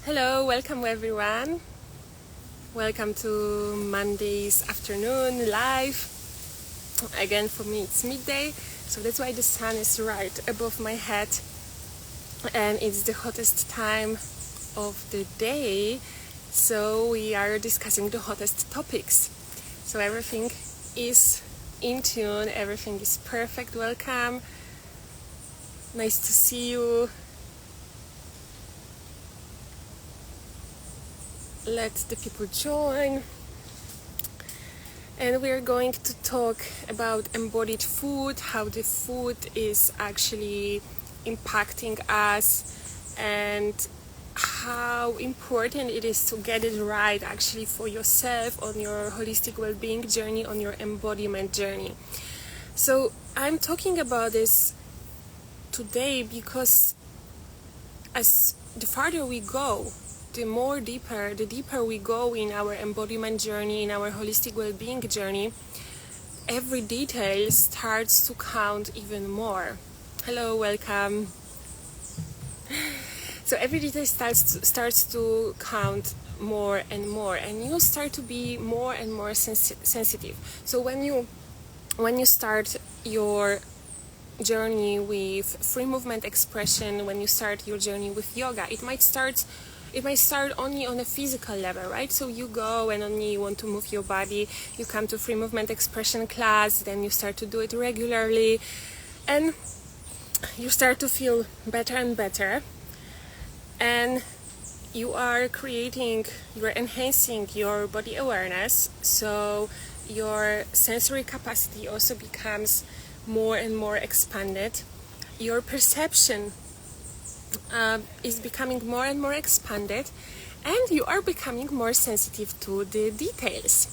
Hello, welcome everyone. Welcome to Monday's afternoon live. Again, for me it's midday, so that's why the sun is right above my head and it's the hottest time of the day. So we are discussing the hottest topics. So everything is in tune, everything is perfect. Welcome. Nice to see you. Let the people join. And we're going to talk about embodied food, how the food is actually impacting us and how important it is to get it right actually for yourself on your holistic well-being journey, on your embodiment journey. So I'm talking about this today because as the farther we go, the deeper we go in our embodiment journey, in our holistic well-being journey, every detail starts to count even more. Hello, welcome. So every detail starts to count more and more, and you start to be more and more sensitive. So when you start your journey with free movement expression, when you start your journey with yoga, it might start only on a physical level, right? So you go and only you want to move your body, you come to free movement expression class, then you start to do it regularly, and you start to feel better and better, and you're enhancing your body awareness, so your sensory capacity also becomes more and more expanded. Your perception is becoming more and more expanded, and you are becoming more sensitive to the details.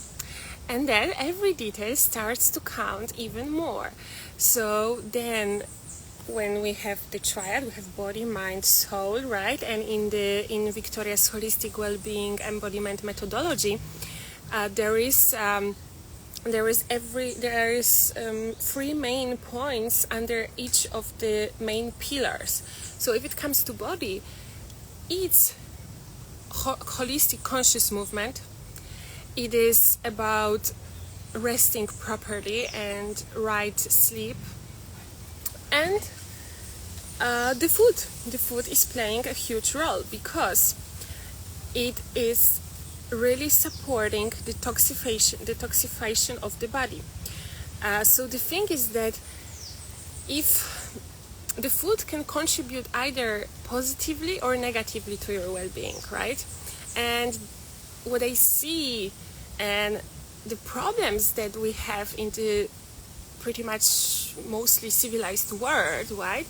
And then every detail starts to count even more. So then when we have the triad, we have body, mind, soul, right? And in Victoria's holistic well-being embodiment methodology, there is three main points under each of the main pillars. So if it comes to body, it's holistic conscious movement. It is about resting properly and right sleep. And the food is playing a huge role because it is really supporting the detoxification of the body. So the thing is that if the food can contribute either positively or negatively to your well-being, right? And what I see and the problems that we have in the pretty much mostly civilized world, right?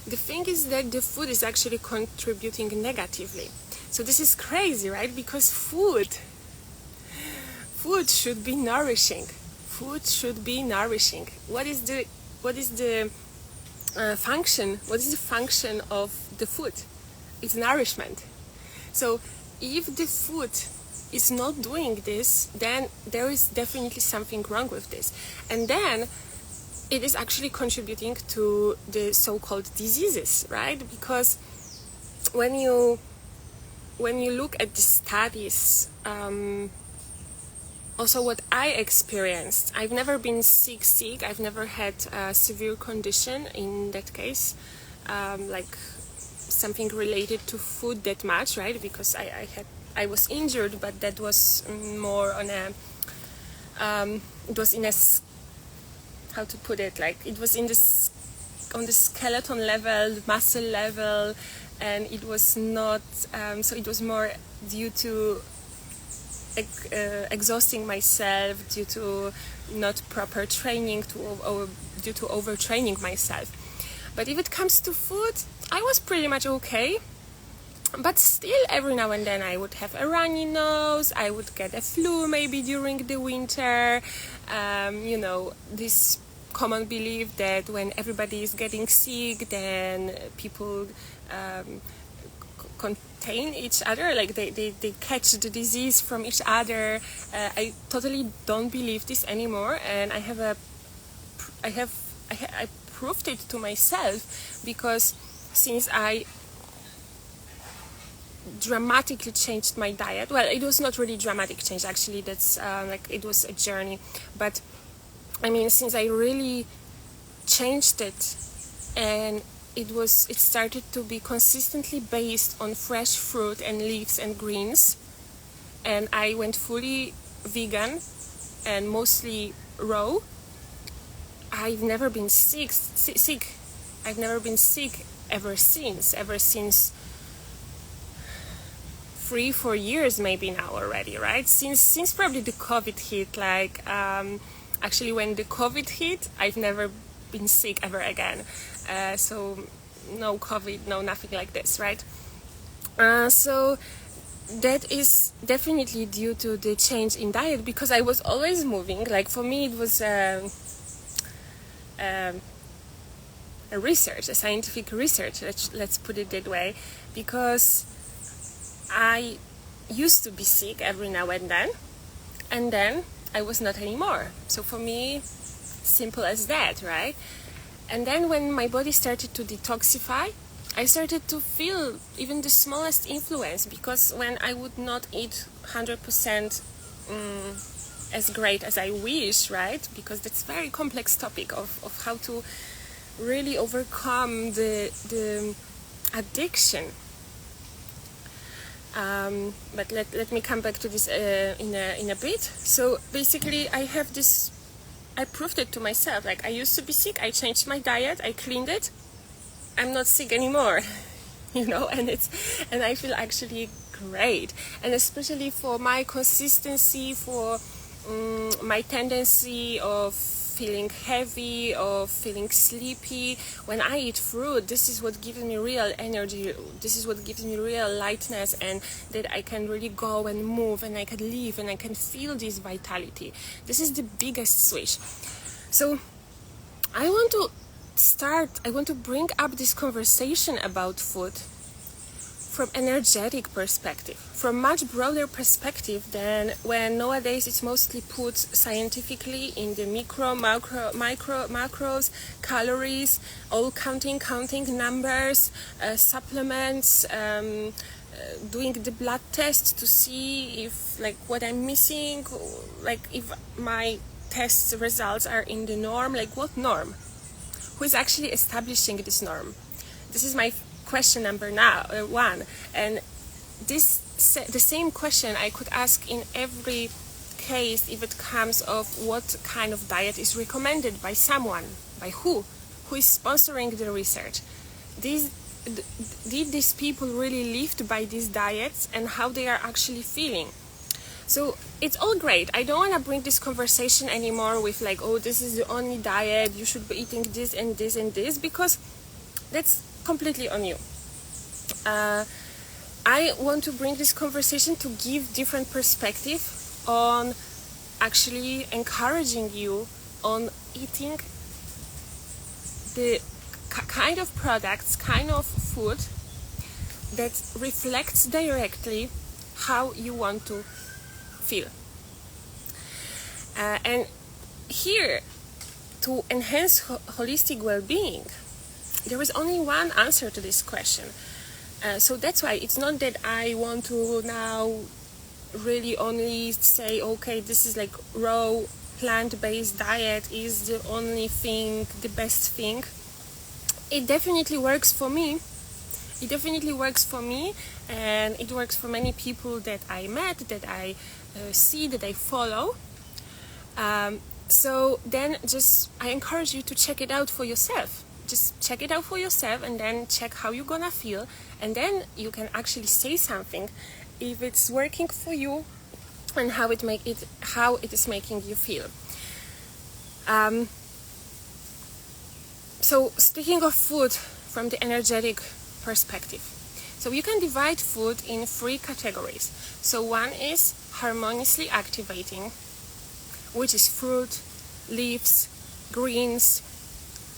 The thing is that the food is actually contributing negatively. So this is crazy, right? Because food should be nourishing. Food should be nourishing. What is the function? What is the function of the food? It's nourishment. So if the food is not doing this, then there is definitely something wrong with this. And then it is actually contributing to the so-called diseases, right? Because when you look at the studies, also what I experienced, I've never been sick, I've never had a severe condition in that case, like something related to food that much, right? Because I was injured, but that was more on it was in a, how to put it, like it was on the skeleton level, muscle level, and it was not, so it was more due to exhausting myself, due to not proper training, due to overtraining myself. But if it comes to food, I was pretty much okay. But still, every now and then I would have a runny nose, I would get a flu maybe during the winter. This common belief that when everybody is getting sick, then people contain each other, like they catch the disease from each other. I totally don't believe this anymore, and I proved it to myself, because since I dramatically changed my diet. Well, it was not really dramatic change, actually. That's like, it was a journey. But I mean, since I really changed it, and it started to be consistently based on fresh fruit and leaves and greens, and I went fully vegan and mostly raw, I've never been sick. I've never been sick ever since 3-4 years maybe now already, right? Since probably the COVID hit. Like actually, when the COVID hit, I've never been sick ever again. So no COVID, no nothing like this, right? So that is definitely due to the change in diet, because I was always moving. Like, for me, it was a scientific research, let's put it that way, because I used to be sick every now and then I was not anymore. So for me, simple as that, right? And then when my body started to detoxify, I started to feel even the smallest influence, because when I would not eat 100% as great as I wish, right? Because that's a very complex topic of how to really overcome the addiction. But let me come back to this in a bit. So basically, I proved it to myself. Like, I used to be sick, I changed my diet, I cleaned it, I'm not sick anymore, you know, and I feel actually great. And especially for my consistency, for my tendency of feeling heavy, of feeling sleepy, when I eat fruit, this is what gives me real energy, this is what gives me real lightness, and that I can really go and move, and I can live, and I can feel this vitality. This is the biggest switch. So I want to bring up this conversation about food from energetic perspective, from much broader perspective than when nowadays it's mostly put scientifically in the macros, calories, all counting numbers, supplements, doing the blood test to see if, like, what I'm missing, like if my test results are in the norm. Like, what norm? Who is actually establishing this norm? This is my question number one, and the same question I could ask in every case if it comes of what kind of diet is recommended by someone, by who is sponsoring the research. Did these people really lived by these diets, and how they are actually feeling? So it's all great. I don't want to bring this conversation anymore with like, oh, this is the only diet, you should be eating this and this and this, because that's completely on you. I want to bring this conversation to give different perspective on actually encouraging you on eating the kind of products, kind of food that reflects directly how you want to feel. And here, to enhance holistic well-being, there is only one answer to this question. So that's why it's not that I want to now really only say, okay, this is like raw plant-based diet is the only thing, the best thing. It definitely works for me. It definitely works for me, and it works for many people that I met, that I see, that I follow. So then I encourage you to check it out for yourself. Just check it out for yourself, and then check how you're gonna feel, and then you can actually say something if it's working for you and how it is making you feel. So speaking of food from the energetic perspective, so you can divide food in 3 categories. So one is harmoniously activating, which is fruit, leaves, greens,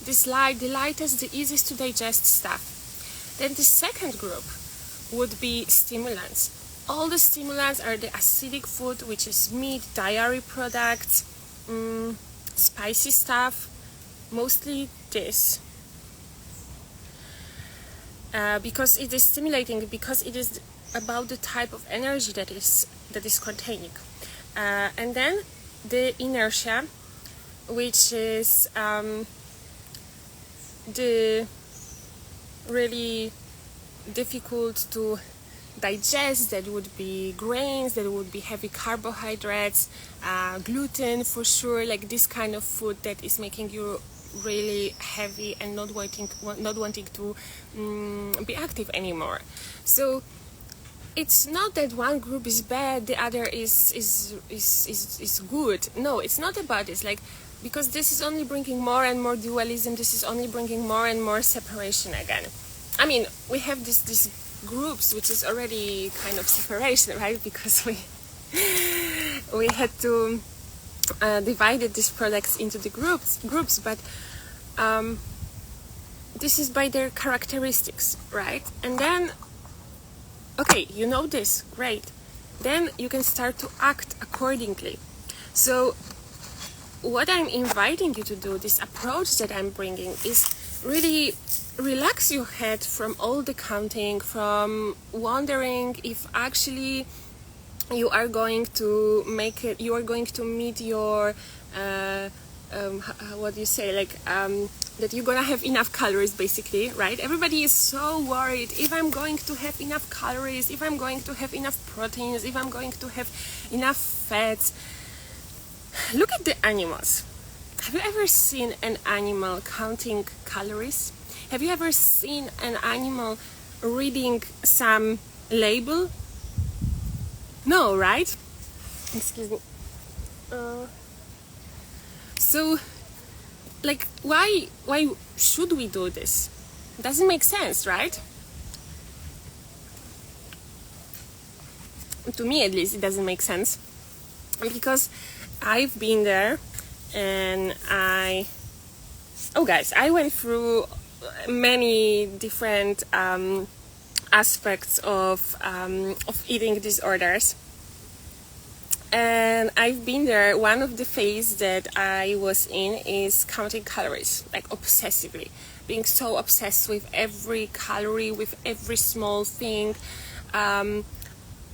the lightest, the easiest to digest stuff. Then the second group would be stimulants. All the stimulants are the acidic food, which is meat, dairy products, spicy stuff, mostly this. Because it is stimulating, because it is about the type of energy that is containing, and then the inertia, which is the really difficult to digest. That would be grains, that would be heavy carbohydrates, gluten for sure, like this kind of food that is making you really heavy and not wanting to be active anymore. So it's not that one group is bad, the other is good. No, it's not about this. Like, because this is only bringing more and more dualism. This is only bringing more and more separation again. I mean, we have these groups, which is already kind of separation, right? Because we had to divide these products into the groups, but this is by their characteristics, right? And then, okay, you know this, great. Then you can start to act accordingly. So what I'm inviting you to do, this approach that I'm bringing, is really relax your head from all the counting, from wondering if actually you are going to make it, you are going to meet your what do you say, like that you're gonna have enough calories, basically, right? Everybody is so worried if I'm going to have enough calories, if I'm going to have enough proteins, if I'm going to have enough fats. Look at the animals. Have you ever seen an animal counting calories? Have you ever seen an animal reading some label? No, right? Excuse me. So, like, why should we do this? Doesn't make sense, right? To me, at least, it doesn't make sense, because I've been there, and I went through many different aspects of eating disorders, and I've been there. One of the phases that I was in is counting calories, like obsessively, being so obsessed with every calorie, with every small thing.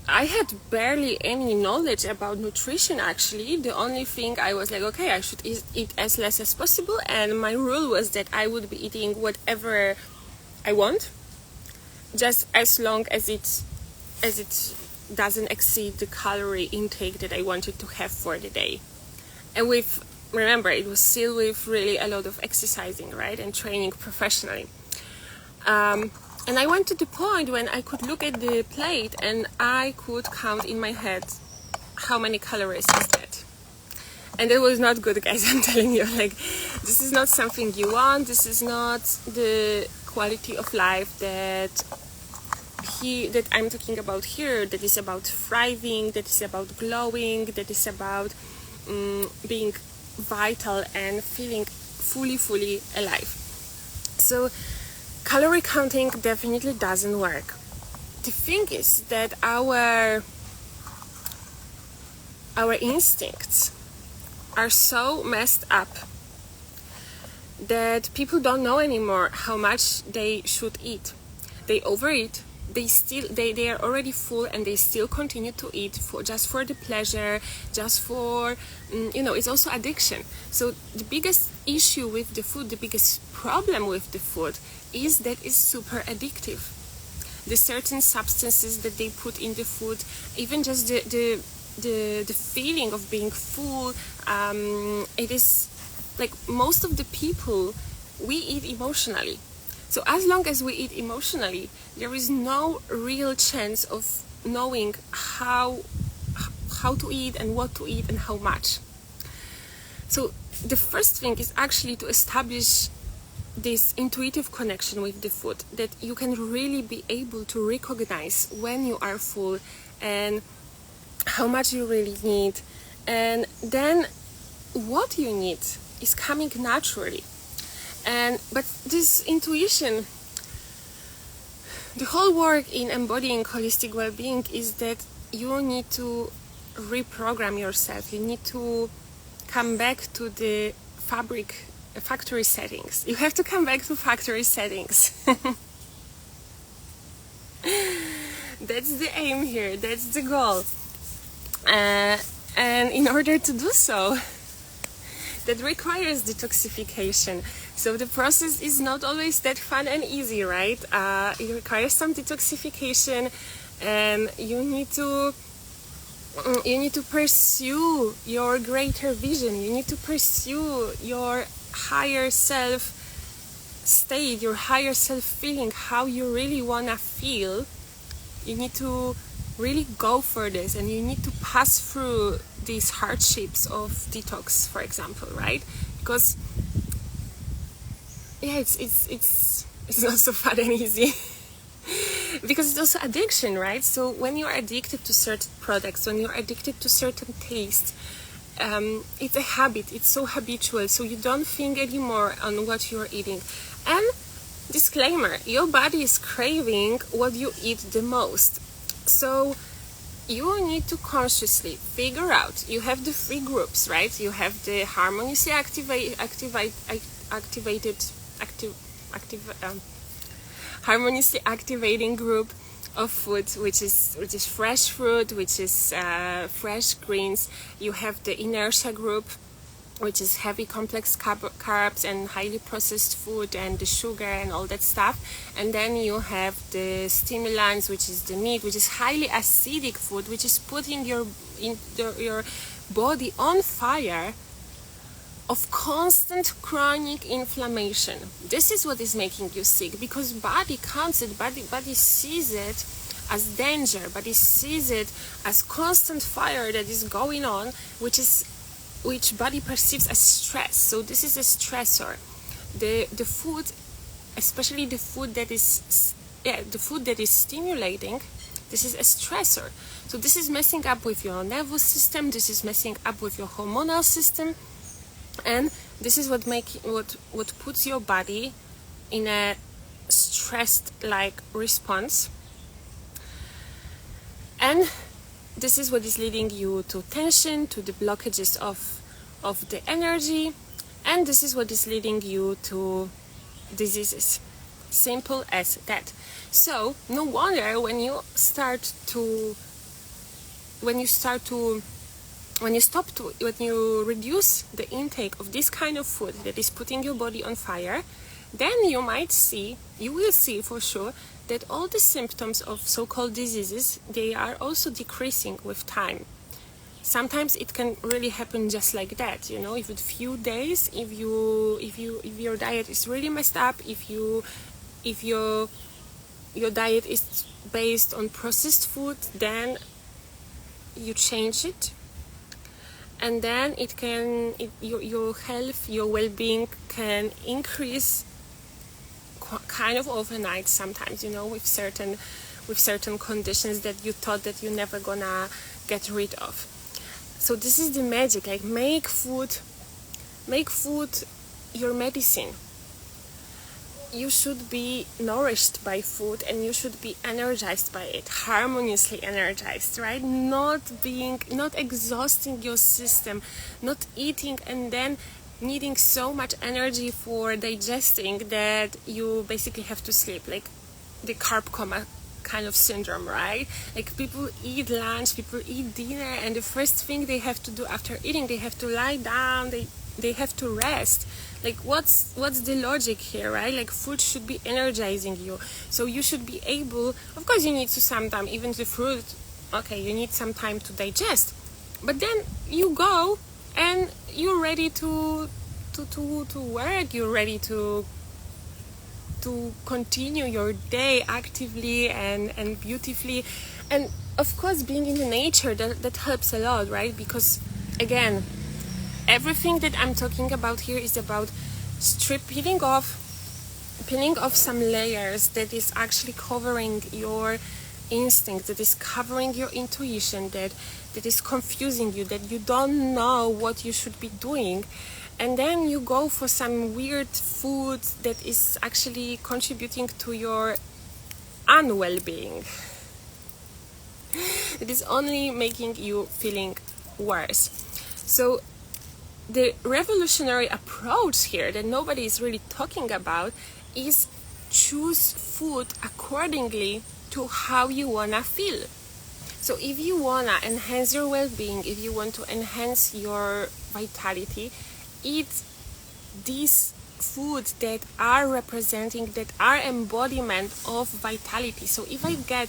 I had barely any knowledge about nutrition, actually. The only thing I was like, okay, I should eat as less as possible, and my rule was that I would be eating whatever I want, just as long as it doesn't exceed the calorie intake that I wanted to have for the day. And remember, it was still with really a lot of exercising, right, and training professionally. And I went to the point when I could look at the plate and I could count in my head how many calories is that. And it was not good, guys, I'm telling you. Like, this is not something you want. This is not the quality of life that I'm talking about here, that is about thriving, that is about glowing, that is about being vital and feeling fully alive. So calorie counting definitely doesn't work. The thing is that our instincts are so messed up that people don't know anymore how much they should eat. They overeat. They are already full, and they still continue to eat just for the pleasure, just for it's also addiction. So the biggest issue with the food, the biggest problem with the food, is that it's super addictive. The certain substances that they put in the food, even just the feeling of being full, it is like most of the people, we eat emotionally. So as long as we eat emotionally, there is no real chance of knowing how to eat and what to eat and how much. So the first thing is actually to establish this intuitive connection with the food, that you can really be able to recognize when you are full and how much you really need, and then what you need is coming naturally. But this intuition, the whole work in embodying holistic well-being is that you need to reprogram yourself. You need to come back to the factory settings. You have to come back to factory settings. That's the aim here, that's the goal. And in order to do so, that requires detoxification. So the process is not always that fun and easy, right? It requires some detoxification, and you need to pursue your greater vision. You need to pursue your higher self state, your higher self feeling, how you really wanna feel. You need to really go for this, and you need to pass through these hardships of detox, for example, right? Because it's not so fun and easy. Because it's also addiction, right? So when you're addicted to certain products, when you're addicted to certain taste, it's a habit, it's so habitual, so you don't think anymore on what you're eating. And disclaimer, your body is craving what you eat the most. So you need to consciously figure out, you have the three groups, right? You have the harmoniously harmoniously activating group of food, which is fresh fruit, which is fresh greens. You have the inertia group, which is heavy complex carbs and highly processed food and the sugar and all that stuff. And then you have the stimulants, which is the meat, which is highly acidic food, which is putting your body on fire of constant chronic inflammation. This is what is making you sick, because body counts it, body sees it as danger, body sees it as constant fire that is going on, which body perceives as stress. So this is a stressor. The food, especially the food that is stimulating, this is a stressor. So this is messing up with your nervous system, this is messing up with your hormonal system, and this is what puts your body in a stressed like response. And this is what is leading you to tension, to the blockages of the energy, and this is what is leading you to diseases. Simple as that. So no wonder when you reduce the intake of this kind of food that is putting your body on fire, then you will see for sure that all the symptoms of so-called diseases, they are also decreasing with time. Sometimes it can really happen just like that, if in few days, if your diet is really messed up, if your diet is based on processed food, then you change it, and then your health, your well-being can increase kind of overnight sometimes, with certain conditions that you thought that you're never gonna get rid of. So this is the magic, like make food your medicine. You should be nourished by food, and you should be energized by it, harmoniously energized, right? Not exhausting your system, not eating and then needing so much energy for digesting that you basically have to sleep, like the carb coma kind of syndrome, right? Like people eat lunch, people eat dinner, and the first thing they have to do after eating, they have to lie down, they have to rest. Like what's the logic here, right? Like food should be energizing you, so you should be able, of course you need to sometime, even the fruit, okay, you need some time to digest, but then you go and you're ready to work, you're ready to continue your day actively and beautifully. And of course being in the nature, that helps a lot, right? Because again, everything that I'm talking about here is about peeling off some layers that is actually covering your instinct, that is covering your intuition, that is confusing you, that you don't know what you should be doing, and then you go for some weird food that is actually contributing to your unwell-being. It is only making you feeling worse. So the revolutionary approach here that nobody is really talking about is choose food accordingly to how you wanna feel. So if you wanna enhance your well-being, if you want to enhance your vitality, eat these foods that are representing, that are embodiment of vitality. So if I get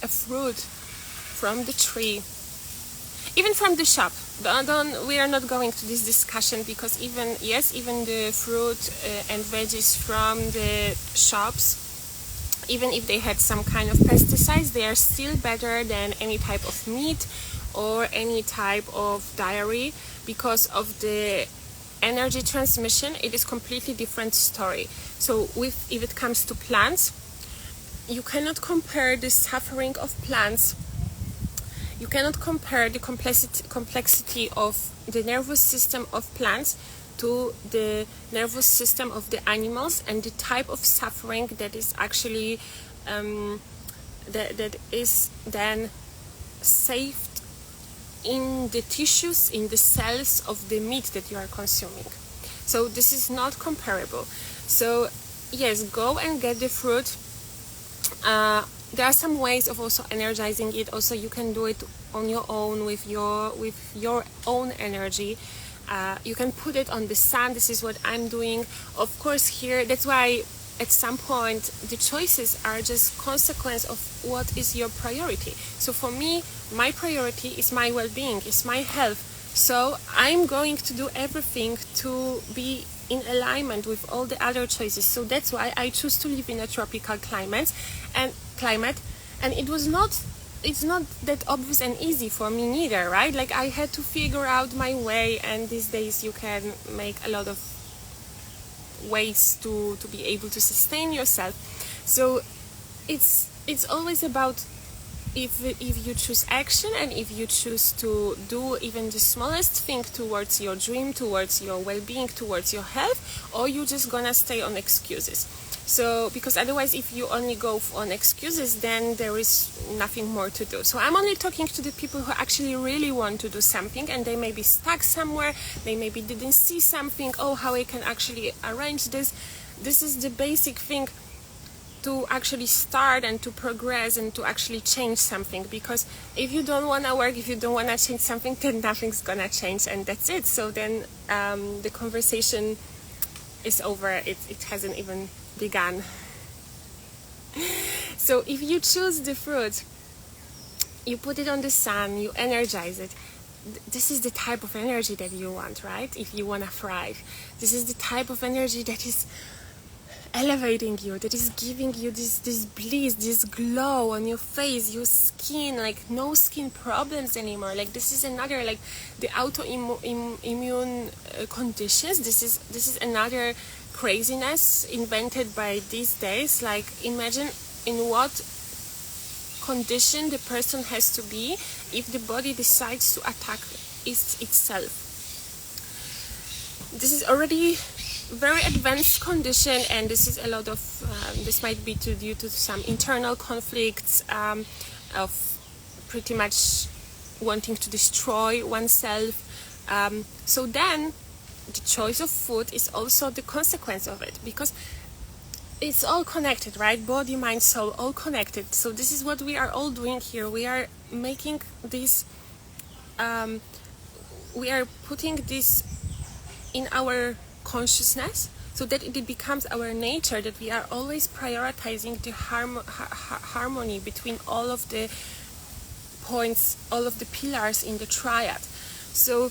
a fruit from the tree, even from the shop, we are not going to this discussion, because even the fruit and veggies from the shops, even if they had some kind of pesticides, they are still better than any type of meat or any type of dairy, because of the energy transmission. It is completely different story. So if it comes to plants, you cannot compare the suffering of plants, you cannot compare the complexity of the nervous system of plants to the nervous system of the animals, and the type of suffering that is actually that is then saved in the tissues, in the cells of the meat that you are consuming. So this is not comparable. So yes, go and get the fruit. There are some ways of also energizing it. Also, you can do it on your own with your own energy. You can put it on the sun. This is what I'm doing. Of course, here, that's why at some point the choices are just consequence of what is your priority. So for me, my priority is my well-being, is my health. So I'm going to do everything to be in alignment with all the other choices. So that's why I choose to live in a tropical climate, and it's not that obvious and easy for me neither, right? Like, I had to figure out my way, and these days you can make a lot of ways to be able to sustain yourself. So it's always about if you choose action, and if you choose to do even the smallest thing towards your dream, towards your well-being, towards your health, or you just gonna stay on excuses. So, because otherwise, if you only go on excuses, then there is nothing more to do. So I'm only talking to the people who actually really want to do something, and they may be stuck somewhere, they maybe didn't see something, how I can actually arrange this. This is the basic thing to actually start and to progress and to actually change something. Because if you don't want to work, if you don't want to change something, then nothing's gonna change, and that's it. So then the conversation is over. It hasn't even begun. So if you choose the fruit, you put it on the sun, you energize it. This is the type of energy that you want, right? If you want to thrive, this is the type of energy that is elevating you, that is giving you this bliss, this glow on your face, your skin, like no skin problems anymore. Like, this is another, like the autoimmune conditions. This is another craziness invented by these days. Like, imagine in what condition the person has to be if the body decides to attack itself. This is already very advanced condition, and this is a lot of this might be due to some internal conflicts of pretty much wanting to destroy oneself. So then the choice of food is also the consequence of it, because it's all connected, right? Body, mind, soul, all connected. So this is what we are all doing here. We are making this we are putting this in our consciousness, so that it becomes our nature, that we are always prioritizing the harmony between all of the points, all of the pillars in the triad. So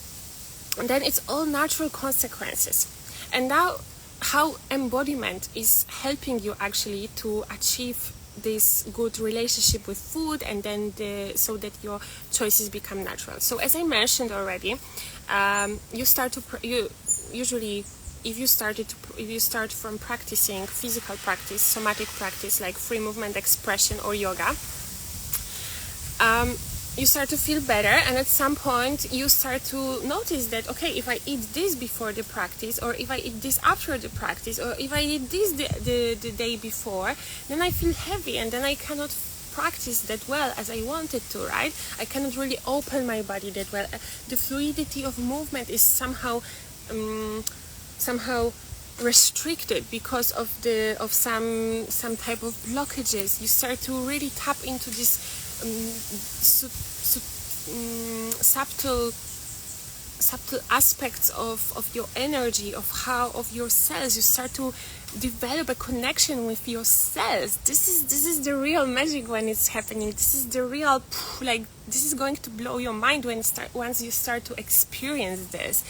then it's all natural consequences. And now, how embodiment is helping you actually to achieve this good relationship with food, and then so that your choices become natural. So as I mentioned already, you usually if you start from practicing physical practice, somatic practice like free movement expression or yoga, you start to feel better, and at some point you start to notice that, okay, if I eat this before the practice, or if I eat this after the practice, or if I eat this the day before, then I feel heavy, and then I cannot practice that well as I wanted to, right? I cannot really open my body that well. The fluidity of movement is somehow restricted because of some type of blockages. You start to really tap into this subtle aspects of your energy, of your cells. You start to develop a connection with your cells. This is the real magic when it's happening. This is the real, this is going to blow your mind once you start to experience this.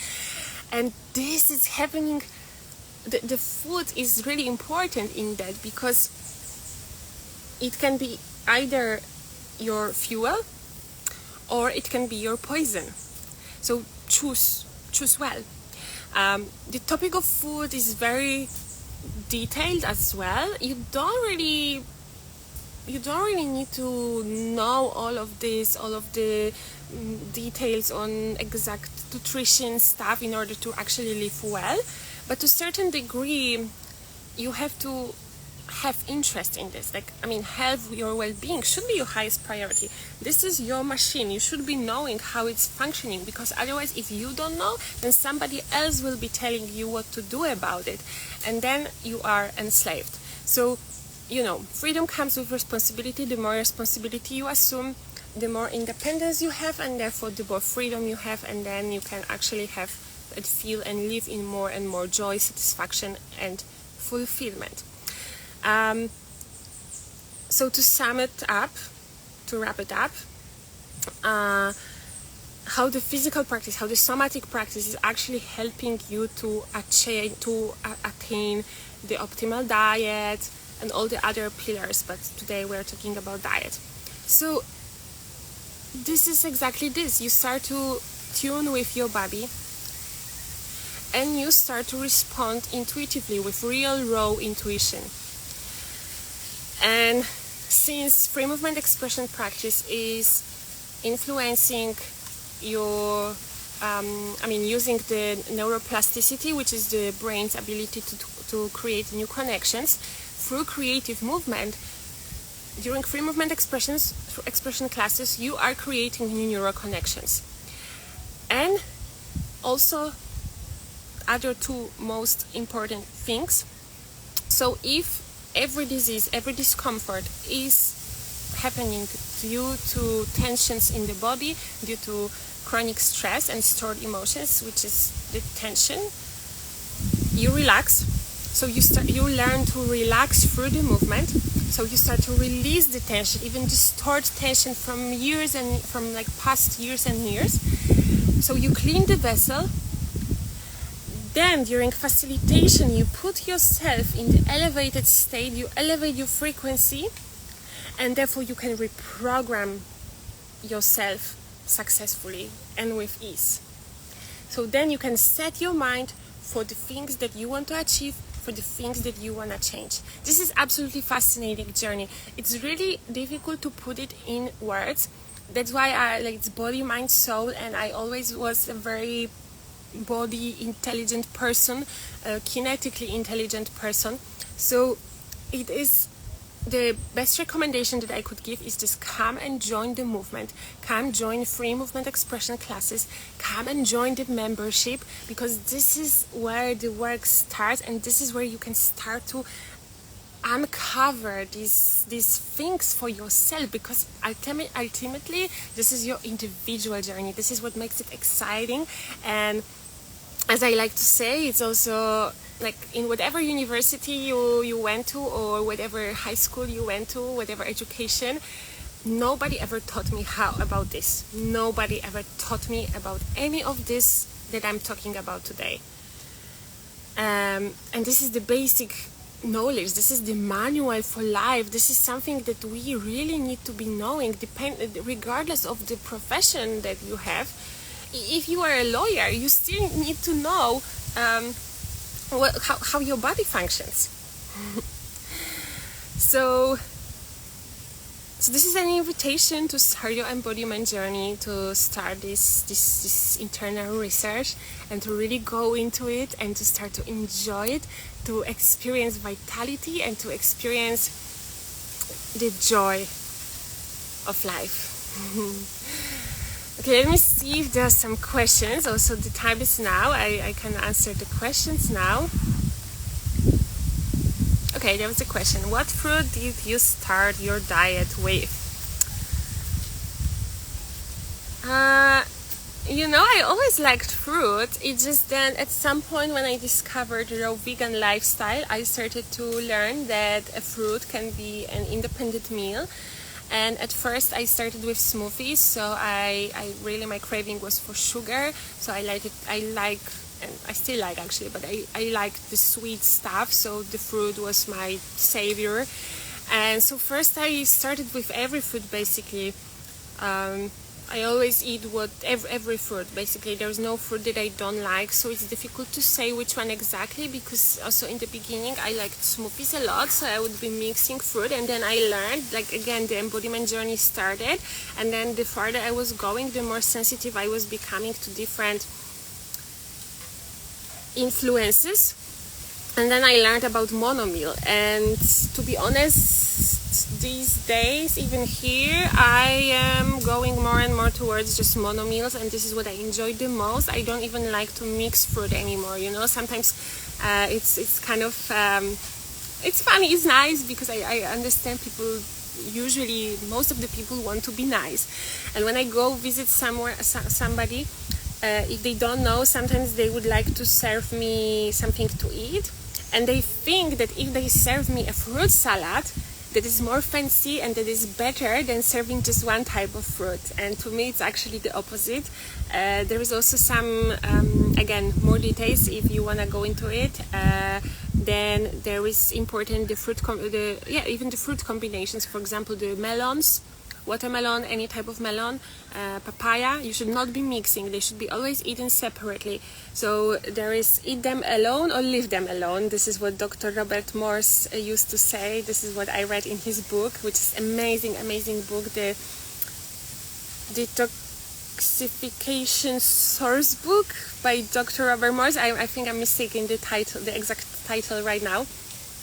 And this is happening. The food is really important in that, because it can be either your fuel or it can be your poison. So choose well. The topic of food is very detailed as well. You don't really need to know all of the details on exact nutrition stuff in order to actually live well. But to a certain degree, you have to have interest in this. Health, your well-being should be your highest priority. This is your machine. You should be knowing how it's functioning, because otherwise, if you don't know, then somebody else will be telling you what to do about it, and then you are enslaved. So, freedom comes with responsibility. The more responsibility you assume, the more independence you have, and therefore the more freedom you have, and then you can actually have and feel and live in more and more joy, satisfaction, and fulfillment. So to sum it up, to wrap it up, how the physical practice, how the somatic practice is actually helping you to attain the optimal diet and all the other pillars, but today we're talking about diet. So this is exactly this. You start to tune with your body, and you start to respond intuitively with real raw intuition. And since free movement expression practice is influencing your using the neuroplasticity, which is the brain's ability to create new connections through creative movement, during free movement expression classes, you are creating new neural connections. And also other two most important things. So if every disease, every discomfort is happening due to tensions in the body, due to chronic stress and stored emotions, which is the tension, you relax. So you learn to relax through the movement. So you start to release the tension, even the stored tension from years and from past years and years. So you clean the vessel. Then during facilitation, you put yourself in the elevated state, you elevate your frequency, and therefore you can reprogram yourself successfully and with ease. So then you can set your mind for the things that you want to achieve, for the things that you want to change. This is absolutely fascinating journey. It's really difficult to put it in words. That's why it's body, mind, soul, and I always was a very body intelligent person, kinetically intelligent person. So it is the best recommendation that I could give is just come and join the movement, come join free movement expression classes, come and join the membership, because this is where the work starts, and this is where you can start to uncover these things for yourself, because ultimately this is your individual journey. This is what makes it exciting. And as I like to say, it's also in whatever university you went to, or whatever high school you went to, whatever education, nobody ever taught me about this. Nobody ever taught me about any of this that I'm talking about today. And this is the basic knowledge. This is the manual for life. This is something that we really need to be knowing, regardless of the profession that you have. If you are a lawyer, you still need to know how your body functions. So this is an invitation to start your embodiment journey, to start this internal research, and to really go into it, and to start to enjoy it, to experience vitality, and to experience the joy of life. Okay, let me see if there are some questions. Also, the time is now. I can answer the questions now. Okay, there was a question. What fruit did you start your diet with? I always liked fruit. It's just then at some point when I discovered the raw vegan lifestyle, I started to learn that a fruit can be an independent meal. And at first I started with smoothies, so I really, my craving was for sugar, so I like, and I still like actually, but I like the sweet stuff, so the fruit was my savior. And so first I started with every fruit basically. I always eat every fruit basically. There's no fruit that I don't like, so it's difficult to say which one exactly, because also in the beginning I liked smoothies a lot, so I would be mixing fruit, and then I learned, like, again, the embodiment journey started, and then the farther I was going, the more sensitive I was becoming to different influences. And then I learned about monomeal, and to be honest, these days, even here, I am going more and more towards just monomeals, and this is what I enjoy the most. I don't even like to mix fruit anymore, sometimes it's kind of it's funny, it's nice, because I understand people, usually most of the people want to be nice, and when I go visit somebody, if they don't know, sometimes they would like to serve me something to eat, and they think that if they serve me a fruit salad, that is more fancy and that is better than serving just one type of fruit. And to me, it's actually the opposite. There is also some, again, more details if you want to go into it. Then there is important even the fruit combinations. For example, the melons, watermelon, any type of melon, papaya, you should not be mixing. They should be always eaten separately. So there is eat them alone or leave them alone. This is what Dr. Robert Morse used to say. This is what I read in his book, which is amazing book, the Detoxification Source book by Dr. Robert Morse. I think I'm mistaken the exact title right now,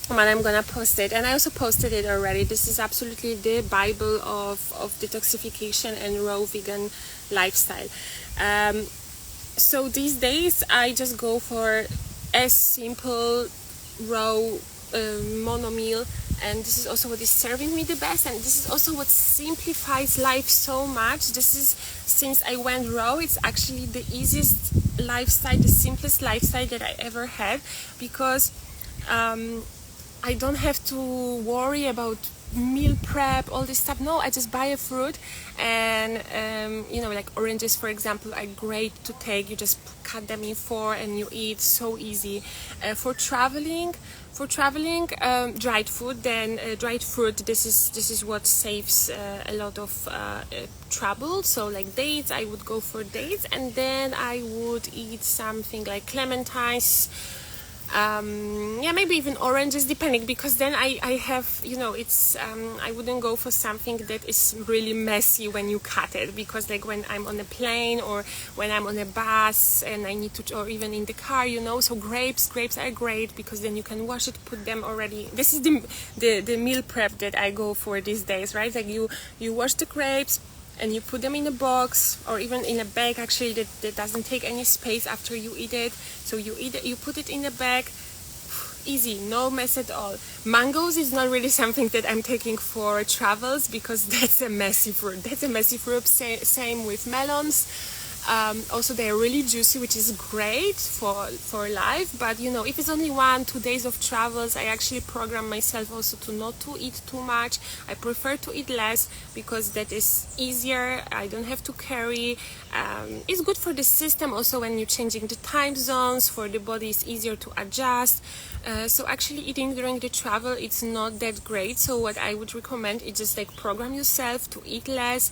but I'm gonna post it, and I also posted it already. This is absolutely the Bible of detoxification and raw vegan lifestyle. So these days I just go for a simple raw mono meal, and this is also what is serving me the best, and this is also what simplifies life so much. This is, since I went raw, it's actually the easiest lifestyle, the simplest lifestyle that I ever had, because I don't have to worry about meal prep, all this stuff. No, I just buy a fruit, and like oranges, for example, are great to take. You just cut them in four and you eat, so easy. For traveling, dried food. Then dried fruit. This is what saves a lot of trouble. So like dates, I would go for dates, and then I would eat something like clementines. Maybe even oranges, depending, because then I have, it's I wouldn't go for something that is really messy when you cut it, because like when I'm on a plane or when I'm on a bus and I need to, or even in the car, so grapes are great, because then you can wash it, put them already. This is the meal prep that I go for these days, right? Like you wash the grapes and you put them in a box, or even in a bag, actually, that doesn't take any space after you eat it. So you eat it, you put it in a bag, easy, no mess at all. Mangoes is not really something that I'm taking for travels, because that's a messy fruit. Same with melons. Also, they're really juicy, which is great for life, but if it's only 1-2 days of travels, I actually program myself also to not to eat too much. I prefer to eat less, because that is easier. I don't have to carry. It's good for the system also when you're changing the time zones. For the body, it's easier to adjust. So actually eating during the travel, it's not that great. So what I would recommend is just like program yourself to eat less.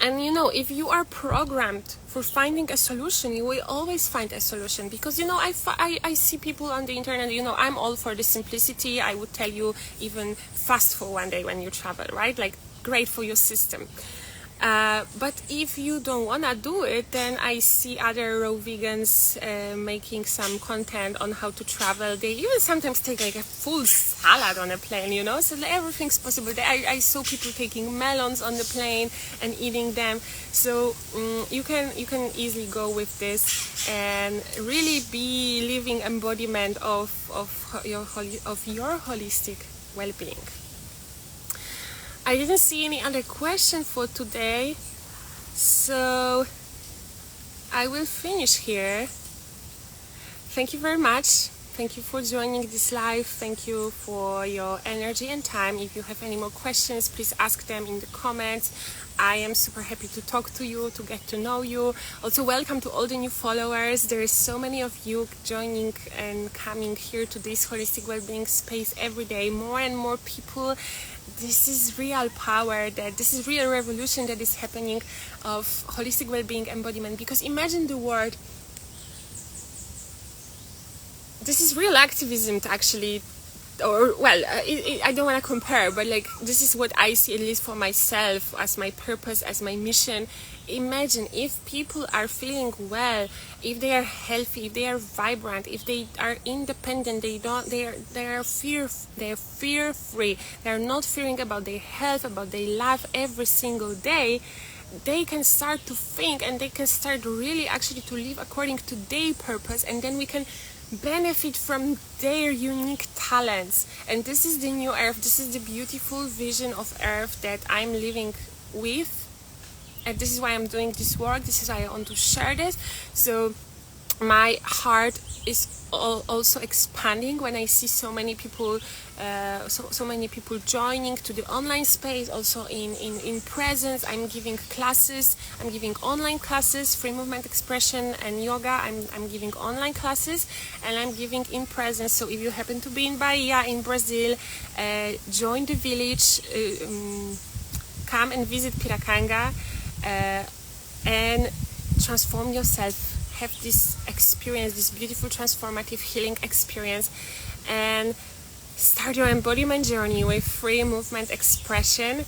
And if you are programmed for finding a solution, you will always find a solution, because I see people on the internet, I'm all for the simplicity. I would tell you even fast for one day when you travel, right? Like great for your system. But if you don't wanna do it, then I see other raw vegans making some content on how to travel. They even sometimes take like a full salad on a plane, you know, so everything's possible. I saw people taking melons on the plane and eating them. So you can easily go with this and really be living embodiment of your holistic well-being. I didn't see any other question for today, so I will finish here. Thank you very much. Thank you for joining this live. Thank you for your energy and time. If you have any more questions, please ask them in the comments. I am super happy to talk to you, to get to know you. Also, welcome to all the new followers. There is so many of you joining and coming here to this holistic well-being space every day. More and more people. This is real power, this is real revolution that is happening of holistic well-being embodiment. Because imagine the word, this is real activism actually, or well, I don't want to compare, but like this is what I see, at least for myself, as my purpose, as my mission. Imagine if people are feeling well, if they are healthy, if they are vibrant, if they are independent, they are fear-free, they are not fearing about their health, about their life every single day. They can start to think and they can start really actually to live according to their purpose, and then we can benefit from their unique talents. And this is the new earth, this is the beautiful vision of earth that I'm living with, and this is why I'm doing this work, this is why I want to share this. So my heart is also expanding when I see so many people so many people joining to the online space, also in presence. I'm giving classes, I'm giving online classes, free movement expression and yoga. I'm giving online classes, and I'm giving in presence. So if you happen to be in Bahia, in Brazil, join the village, come and visit Piracanga, and transform yourself. Have this experience, this beautiful transformative healing experience, and start your embodiment journey with free movement expression.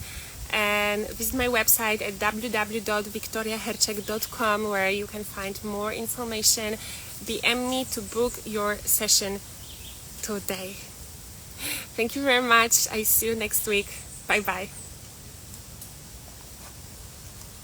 And visit my website at www.victoriaherceg.com, where you can find more information. DM me to book your session today. Thank you very much. I see you next week. Bye bye.